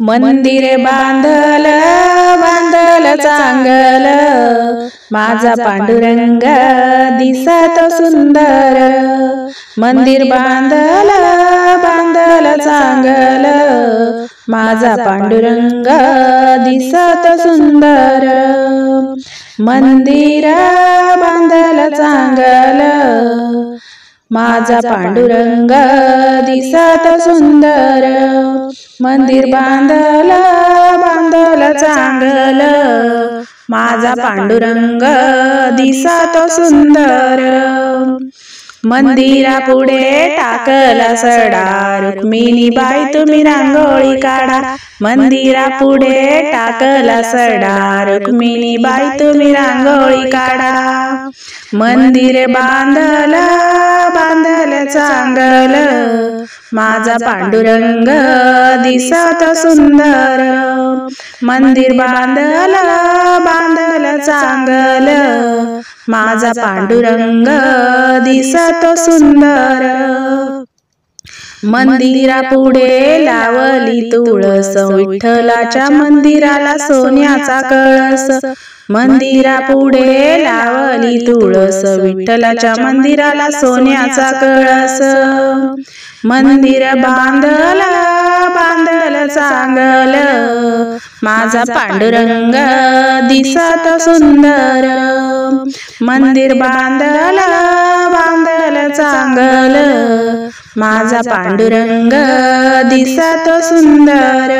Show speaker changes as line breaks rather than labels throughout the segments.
मंदिर बांधल बांधल चांगल, माझा पांडुरंग दिसत सुंदर। मंदिर बांधल बांधल चांगल, माझा पांडुरंग दिसत सुंदर। मंदिर बांधल चांगल, माझा पांडुरंग दिसत सुंदर। मंदिर बांधल बांधल चांगल, माझा पांडुरंग दिसत सुंदर। मंदिरापुढे टाकला सडा, रुक्मिणीबाई तुम्ही रांगोळी काढा। मंदिरापुढे टाकला सडा, रुक्मिणीबाई तुम्ही रांगोळी काढा। मंदिर बांधल बांधल चांगल, माझा पांडुरंग दिसत सुंदर। मंदिर बांधल बांधल चांगल, माझा पांडुरंग दिसत सुंदर। मंदिरापुढे लावली तुळस, विठ्ठलाच्या मंदिराला सोन्याचा कळस। मंदिरापुढे लावली तुळस, विठ्ठलाच्या मंदिराला सोन्याचा कळस। मंदिर बांधल बांधल चांगल, माझा पांडुरंग दिसत सुंदर। मंदिर बांधल बांधल चांगल, माझा पांडुरंग दिसत सुंदर।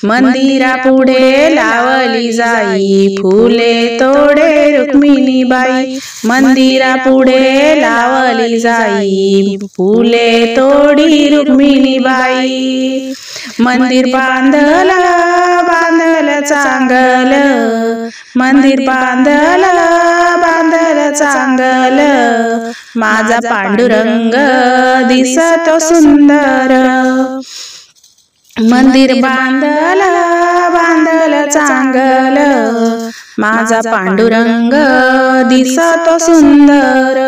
मंदिरापुढे लावली जाई, फुले तोडे रुक्मिणीबाई। मंदिरापुढे लावली जाई, फुले तोडी रुक्मिणीबाई। मंदिर बांधल बांधल चांगल, मंदिर बांधल बांधल चांगल, माझा पांडुरंग दिसत सुंदर। मंदिर बांधल बांधल चांगल, माझा पांडुरंग दिसत सुंदर।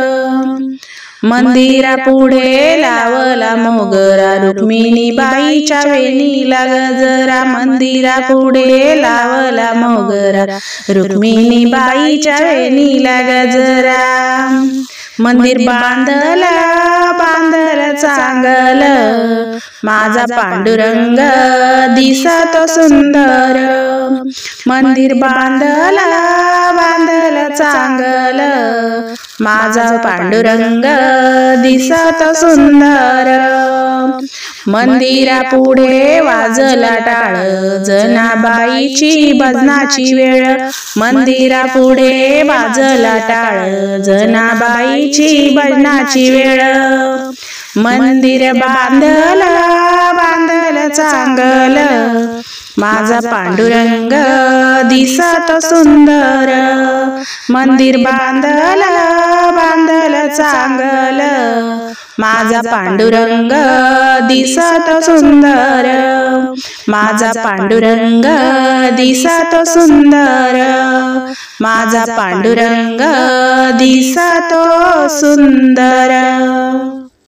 मंदिरापुढे लावला मोगरा, रुक्मिणीबाईच्या वेणीला गजरा। मंदिरापुढे लावला मोगरा, रुक्मिणीबाईच्या वेणीला गजरा। मंदिर बांधल बांधल चांगल, माझा पांडुरंग दिसत सुंदर। मंदिर बांधल बांधल चांगल, माझा पांडुरंग दिसत सुंदर। मंदिरापुढे वाजला टाळ, जनाबाईची भजनाची वेळ। मंदिरापुढे वाजला टाळ, जनाबाईची भजनाची वेळ। मंदिर बांधल बांधल चांगल, माझा पांडुरंग दिसत सुंदर। मंदिर बांधल बांधल चांगल, माझा पांडुरंग दिसत सुंदर। माझा पांडुरंग दिसत सुंदर, माझा पांडुरंग दिसत सुंदर।